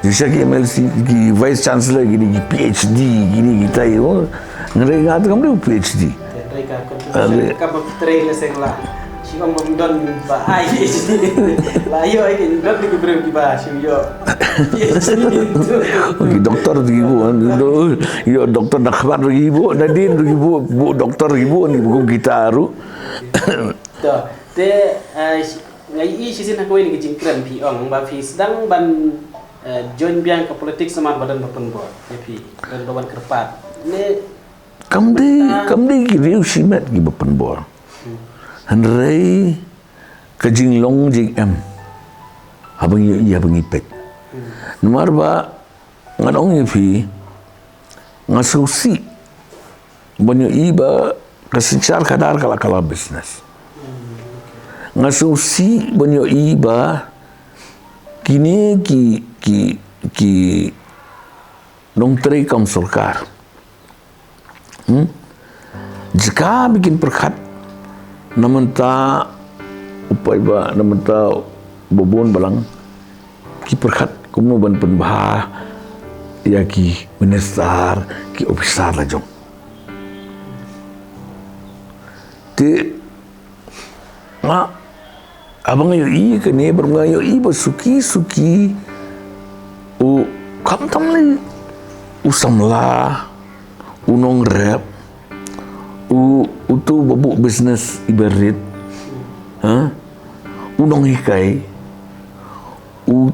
Jika ki MLC ki vice chancellor gini ki PhD gini kita yo ngere ngat kamu PhD mereka kamu train lah Siapa memdon ba ai lah yo ai dot di bro ki ba si yo ki doktor ribu yo doktor nak khabar ribu nadin ribu bu doktor ribu ni buku kita aru to te ngai i sisin aku ini kejingkran pi ong ba fi sedang ban join biang ke politik sama badan bapan bo pi dan bawan kerpat ne kamdi ki riu simet ki bapan bo Henry kejing long jing em abang iya abang ipek nomor ba ngadong ipi ngasusi banyak iba kesencar kadar kala bisnes ngasusi banyak iba kini ki dong teri kam sarkar jika bikin perkat namun ta upai ba na menta bobon balang ki perkat kumno ban penbah ya ki minister ki officer la jong te ma abang yo i ke ne ber yo i ba suki u kam tam le u samla u nong rep u tu babu business ibarit unong hikai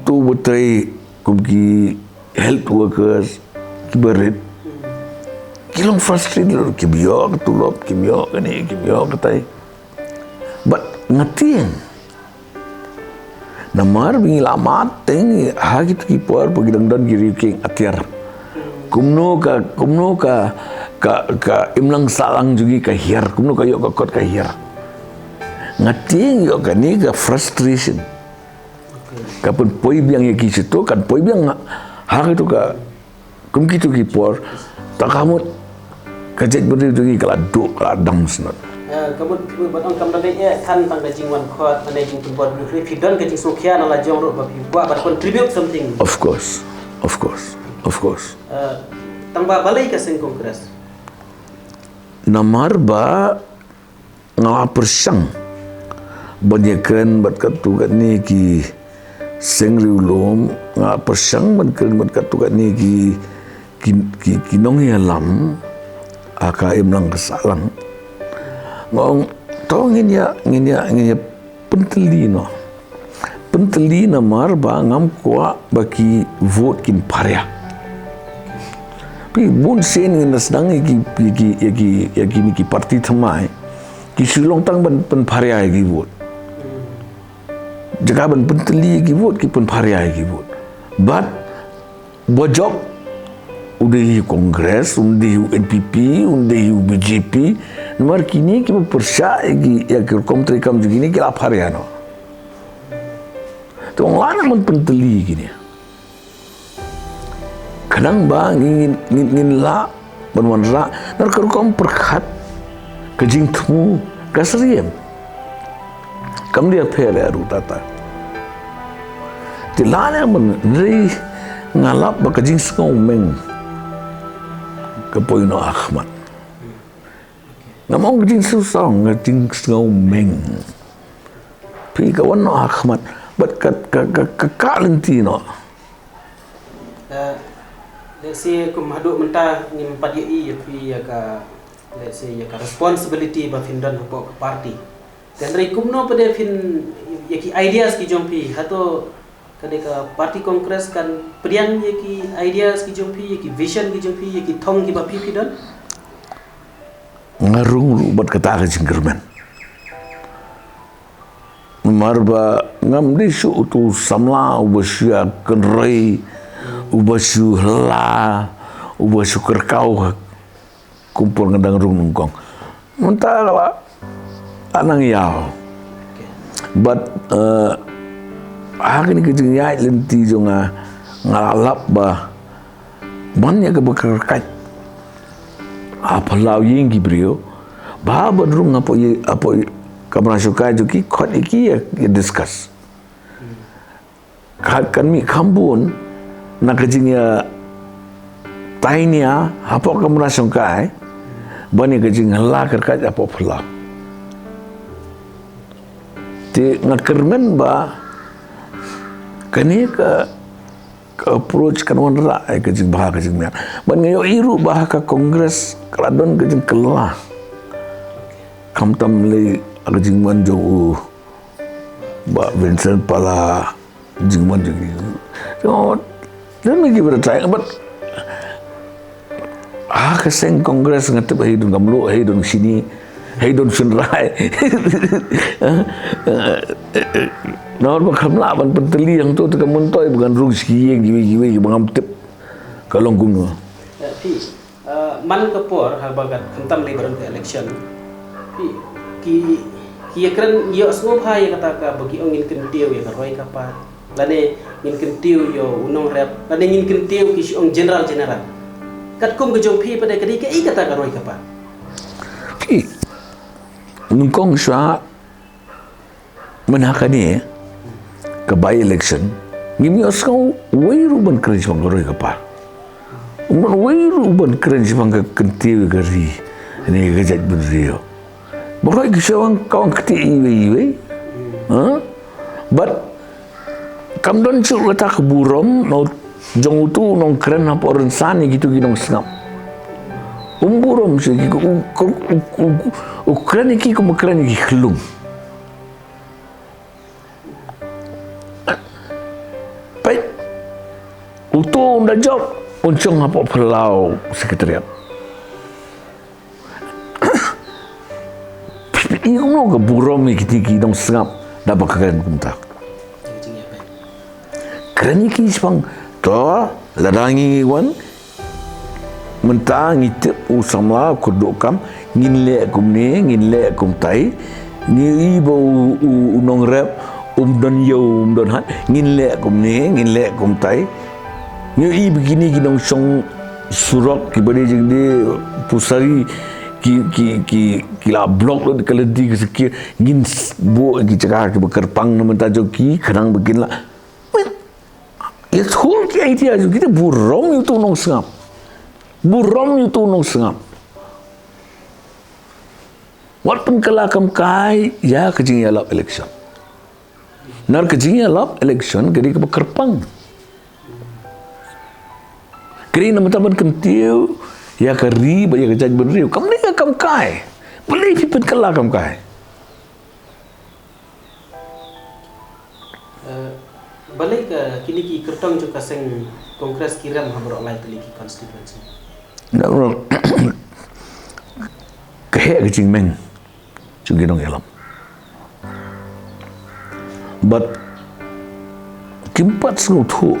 tu betai kumki health workers kibarit kilong frustrated kibio ketulop kibio kani kibio ketai but ngatin namar bingi lamat teng hagit ki por pagidang dan giri king atiar kumno ka imlang salang jugi ka hiar kumno kayo ka kot ka hiar ngating yo kani ka frustration kapun poi biang ye ki situ kan poi biang hang itu ka kum kitu ki por takamut kajek beri jugi kala do kala dam snot kabut batong kam dade e kan tang ka jingwan khot ane jing pun bot fidon ka jing sokya na la jong ro ba pi wa but contribute something of course tang ba balai ka sing kongres namar ba ngala persang banyakan bat katugat ni ki sengri ulum nga persang ban katugat ni ki nong yalam aka imlang kesalang ngong tongin ya penteli namar ba ngam kwa baki vote kin parya pi bun sen ngin sedang ki parti thamai ki silong tang ban pen parya ki vote jaga ban penteli ki vote ki pen parya ki vote but bojok udah kongres udah NPP udah BJP nomor kini kita persya ya komtri kam begini kita parya no tu orang mana penteli gini kadang bang ingin la bermanra nar kom perkat kejing temu kasriem kam dia pele aru tata tilana menri ngalap ba kejing ngomeng ke poino Ahmad ngamong kejing susah kejing ngomeng pi kawan no Ahmad bat ka lentino let's say kum hadu menta ni empat ye pi ya ka let's say ya ka responsibility ba findan ko party dan rai kumno pada fin ya ki ideas ki jompi hato kade ka party congress kan priang ya ki ideas ki jompi ya ki vision ki jompi ya ki thong ki ba pi dan ngarung bat kata ka jinggerman marba ngam disu tu samla ubasya kenrai ubasyu hela ubasyu kerkau kumpul ngendang rung nungkong mentala anang yao but hari ni kejeng yai lenti jonga ngalap ba banyak kebekerkat apa lau yinggi brio ba badrung apa kamera suka juki kot iki ya discuss kan mi kambun nak kejingnya tainya apa kamera suka bani kejing hela kerkat apa pula ti ngakermen ba kani ka approach kan wanra kejing bah kejing mer ban ngayo iru bah ka kongres kaladon kejing kelah kam tam le kejing man jo ba Vincent pala jingman jadi so dan lagi bertanya but keseng kongres ngatep hidung kamlu hidung sini hidung sunrai nor bakam laban penteli yang tu tekan muntoy bukan rung ski yang giwi bangam tip kalong gumno pi man kapor habagat kentam liberan ke election pi ki ekran yo asmo phai kata ka bagi ongin kentiu ya roi kapa lane ngin kentiu yo unong rep lane ngin kentiu ki ong general kat kum ke jong pi pada kadi ke kata ka roi kapa pi nungkong sha menakani ke by election ngimi oskau wairu ban kerja bangaroi kapar wairu ban kerja bangga kentiu gari ini gajat berdrio bagai kisawang kau keti iwe but kamdon cu kata keburom no jong tu nong keren apa orang sani gitu ginong sengap umburom segi keren iki keren iki kelung baik untuk unda job uncung apa pelau sekretariat ini kau keburom iki ginong sengap dapat keren kumtak keren iki sepang to ladangi wan mentang ngitip usamla kudukam nginle kum tai ni ibo unong rep don yo don hat nginle kum tai ni i begini ginong song surok ki bade jing de pusari ki la blok lo kaledi ki sekir ngin bo ki cakar ki bekerpang namenta joki kadang begin la it's whole idea kita burom itu nong sengap walaupun kelakam kai ya kejing ya lap election nar kejing ya lap election jadi ke kerpang kiri nama taban kentiu ya kari ya kejaj beriu kam ni kam kai boleh pipin kelakam kai balik ke kini ki kertong juga seng kongres kiram hamro lai teli ki constituency nak kehek kecing meng juga dong elam but kimpat selutu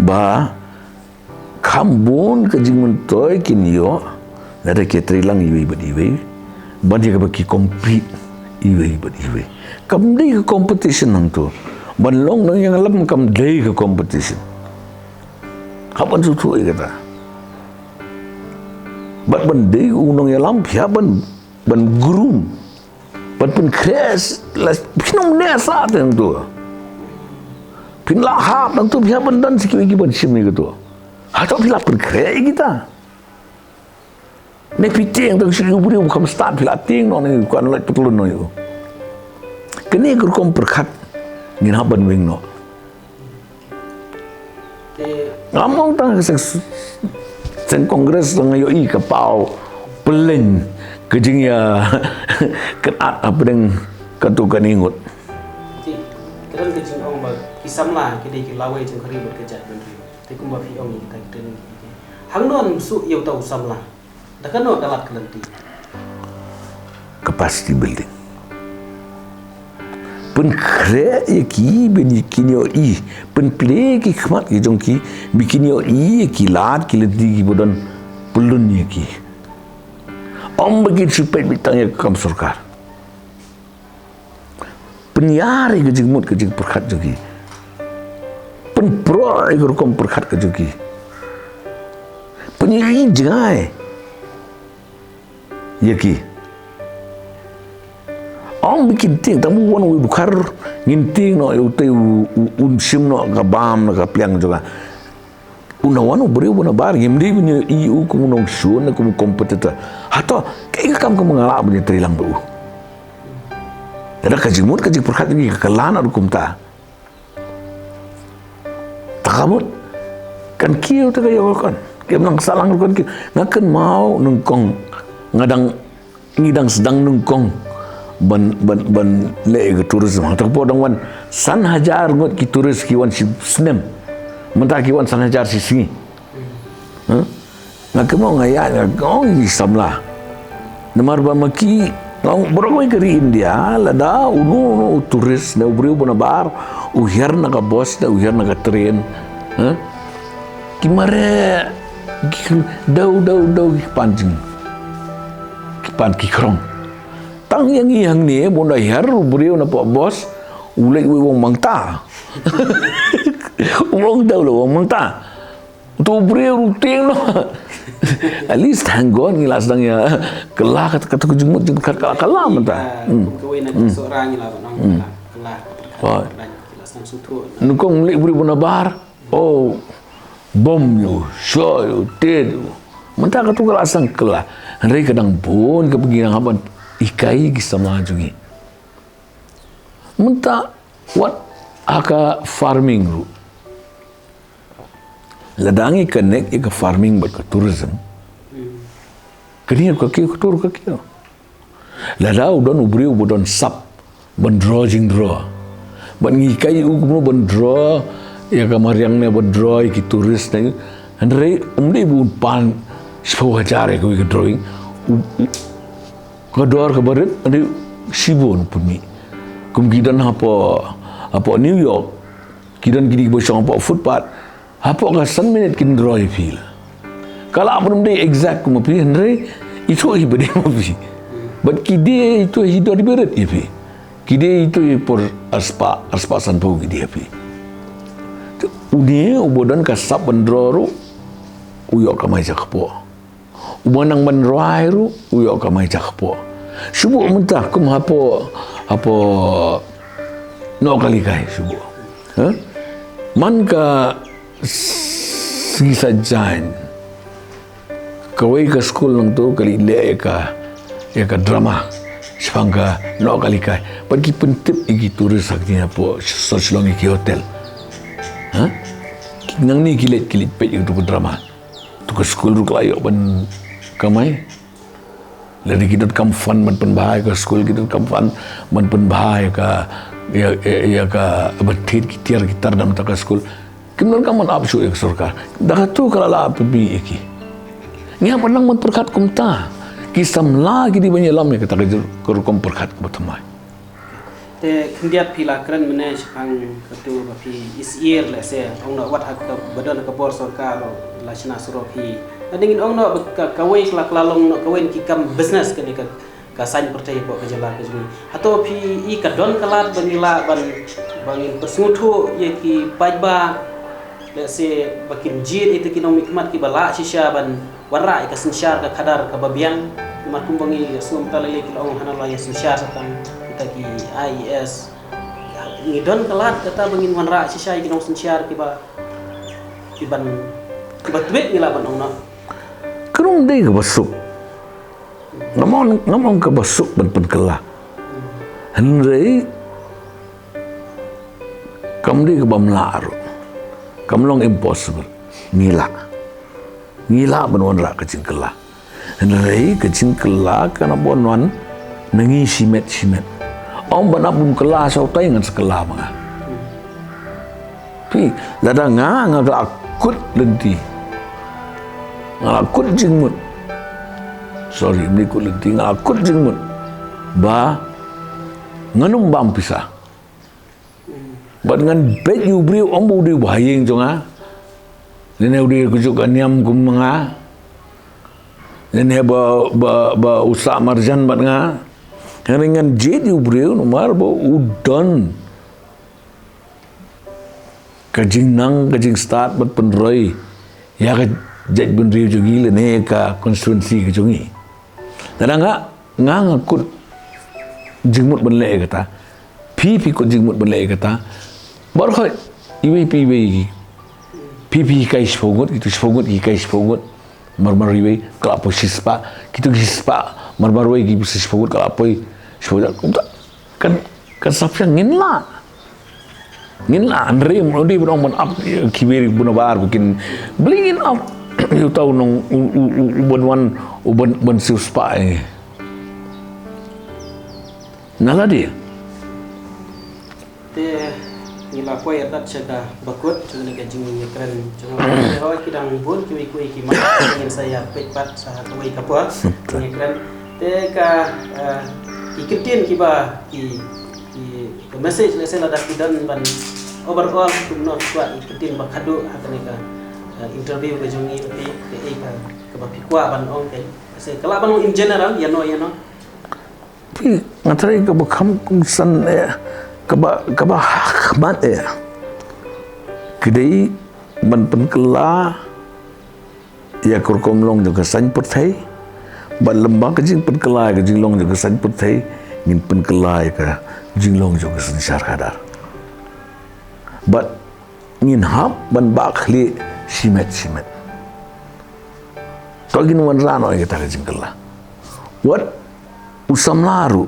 ba kambun kejing mentoy kinyo nada ketrilang iwe ban dia bagi compete iwe kamdi ke competition nang tu ban long nang yang alam kamdi ke competition kapan sutu kata bat ban dei unong yalam pia ban groom ban pun crash las pinong ne sa teng tu pin la ha tang tu pia ban dan sikit lagi ban sim ni gitu ha tu pila pun crash kita ne piteng tang sikit buri bukan start pila ting no ni kan lai petulun no yo kene gur kom perkhat ngin ha ban wing no ngamong tang sen kongres ngayo i kapau pelin kejing ya kenat apa deng katukan ingut ti keren kejing ong ba kisamla kidi ki lawai jeng khari bot kejat bendri ti kumba fi ong ni kai ten hangnon su yau tau samla dakan no dalat kelenti capacity building pen kre ki ben kinyo i pen play ki khmat ki jong ki bikinyo i ki lat ki ledi ki bodan pulun ye ki om bagi supaya bitangnya kam sarkar penyari ke jingmut ke jing perkhat jogi pen pro igur kom perkhat ke jogi penyai jangai ye ki Ang bikin ting tamu wan wi bukar nginting no ute unsim no kabam no kapliang juga una wanu beriu buna bar gemdi punya iu kumunong sun kumu kompetitor hato kayak kam mengalak punya terilang bu ada kajimut kajik perkat ini kekelan ada kumta takamut kan kiu tu kayak kan kayak menang salang kan kiu ngakan mau nungkong ngadang ngidang sedang nungkong ban le ke tourism tak po dang wan san hajar ngot ki turis ki wan si snem mentah ki wan san hajar si singi nak mo ngaya ngong samla namar ba maki ngong boroi ke India lada unu turis na ubriu bona bar uhir na ka bos da uhir na ka train ki mare dau ki panjing ki pan ki krong tang yang ni bunda her beriu na po bos ulek wong mangta wong daw lo wong mangta tu beriu ruting no At least hanggon ngila sedang ya kelah kata kujumut jeng kalah mentah. Kawin nak seorang lah nong kelah Oh. jelaskan sutu. Nukong meli beri bunabar. Oh, bom yo, show yo, dead yo. Mentah katu kelah sang kelah. Henry kadang pun kepegian haban ikai kisama jungi. Mentah what aka farming ru. Ladangi connect ke farming buat ke tourism. Kini ke tur ke kio. Ladau don ubri ubodon sap ban draw jing draw. Ban ngikai ugmo ban draw ya kamariang ne ban draw ki turis ne. Andre umdi bun pan sebuah jare ke drawing. Kedor ke barat ande sibon pun mi. Kemudian apa New York. Kidan gidi bosong apa footpath. Apa ka 1 minit kin draw feel. Kalau apa namde exact kuma pi Andre itu ibade mo pi. But kide itu hidup di berat ipi. Kide itu por aspa sanpo kide ipi. Udi ubodan ka sap bandro uyok ka mai jakpo. Umanang bandroai ru uyok ka mai jakpo. Subuh mentah kum apa no kali kai subuh. Ha? Man ka segi sajain kawai ke school nang tu kali le ka drama sepangka no kali kai pergi pentip igi turis sakti apa search long igi hotel ha nang ni kilit pe itu ke drama tu ke school ru kelayo ban kamai lagi kita kam fun man pen bahaya ke school kita kam fun man pen bahaya ka ya ka betit kitar dalam tak school kemudian kamu absu ek sarkar dah tu kalau lah api iki ni apa nang memperkat kumta kisam lagi di banyak lam ya kata kerukom perkat bertemai te kendiat pila keren manage pang ketu bapi is year le se ong no wat hak badan ka bor sarkar la china suropi adingin ong no kawai kelak lalong no kawai ki kam business ke ka sain pertai po ke jala ke juni atau pi I ka don kalat banila bangin pesmutu ye ki pajba se bakin jid itu kino mikmat ki bala shisha ban warra ka sinshar ka kadar ka babiang mat kumbangi sum talele ki ong hanala ya sinshar satang kita ki IES ngidon kalat kata bangin warra shisha ki nong sinshar ki ban tweet ngila ban ong na kerung dei ke basuk ngamong ke basuk ban penkelah henrei kamdi ke bamlaru kamlong impossible ngila benuan rak kecing kelah henrei kecing kelah kana bonwan nengi simet om banabum kelah sautai ngan sekelah manga pi lada nga akut lenti ngakut jingmut sorry mnikut lenti ngakut jingmut ba nganum bam pisah Bat dengan bet you beri ombu di bahayeng jonga. Nene udi kujuk aniam kumanga. Nene ba usak marjan bat nga. Dengan jet you beri nomor ba udan. Kajing start bat penroi. Ya ka jet bendri jogi le ne ka konstituensi ke jongi. Nada nga ngakut jingmut benle kata. Pi kut jingmut benle kata. Baru kau iwe pipi kai sepogut itu sepogut kai sepogut mar iwe kelapa sispa kita sispa mar iwe kita sepogut kelapa sepogut kan sapnya nginla Andre mudi berong mon up kibiri bunabar bikin blingin up you tahu nong uban sispa ini nala dia ngila ko ya tat chaka bakut chune ka jing keren chunga ho kidang bun ki ki ma ngin saya pepat sa ko ka po ni keren te ka ikitin ki ba ki message le sela dak kidan ban overall kumno kwa ikitin ba khadu hakane ka interview ka jungi te ka ba pikwa ban ong ke se kala ban in general ya no pi ngatrai ka ba kham san kaba hikmat kedai ban penkela ya kurkom long jo kesan perthai ban lembang ke jing penkelai ke jing long jo kesan perthai ngin penkelai ke jing long jo kesan syar kadar but ngin hap ban bakli simet to gin wan rano kita ke jing kala what usam laru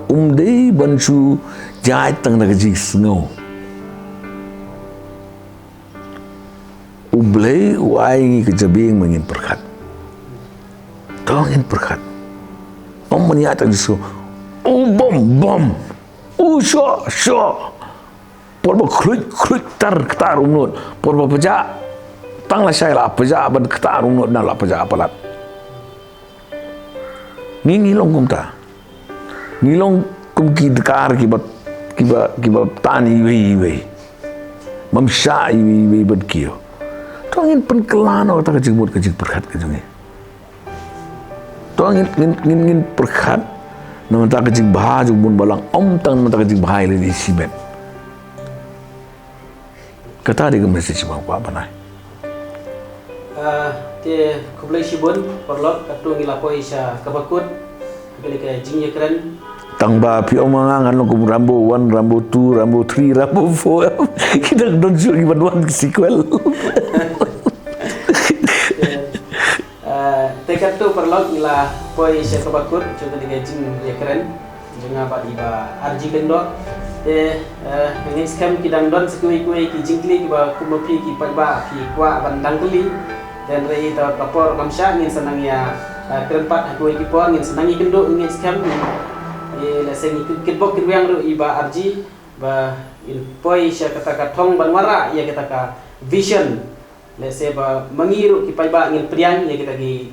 umdei bancu jai tang na ke jing snow ublay uai ke jabing mengin perkat tongin perkat om meniat disu bom sho porba klut tar umnut porba peja tang la syai la peja ban ketar umnut na la peja apalat ngilong kum ki dekar ki tani wei mamsha wei bad kiyo tongin penkelano ta kajing mut kajing perkat kajing tongin perkat naman ta kajing bahaju mun balang om tang naman ta kajing bahai le di simet kata di message bang pa banai te kublai sibun perlok katu ngilapoi sya kabakut kali ke jingnya keren tang ba pi omangan lo kum rambo 1 rambo 2 rambo 3 rambo 4 kita don't show even one sequel tekat tu perlok ila poi sya kabakut contoh dengan jing ya keren jenga ba iba arji lendo ngin scam kidang don sekui ki jingkli ki ba kumopi ki ba ki kwa bandang keli dan rei ta kapor mamsha ngin senang ya kerempat aku ki por ngin senang ikendo ngin scam la sengi kitbok kirwang ru iba arji ba in poi sya kata ka thong banwara ya kita ka vision le se ba mangiru ki ba ngin priang ya kita ki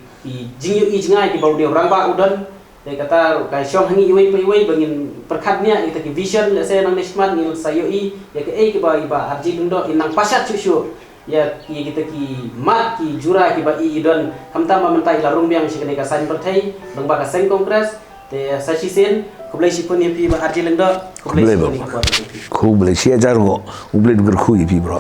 jingyu i jingai ki bau dia orang ba udon le kata ka syong hangi iwei bangin perkatnya kita ki vision le se nang nesmat ngil sayo i ya ke ki ba iba arji dundo inang pasat cucu ya kita ki mat ki jura ki ba i don hamta ma mentai la rumbiang si kene ka san perthai bang ba ka sen kongres te sashi sen kublai sipun ya pi ba arji lendo kublai sipun kublai sia jaro ublai dur khu pi bro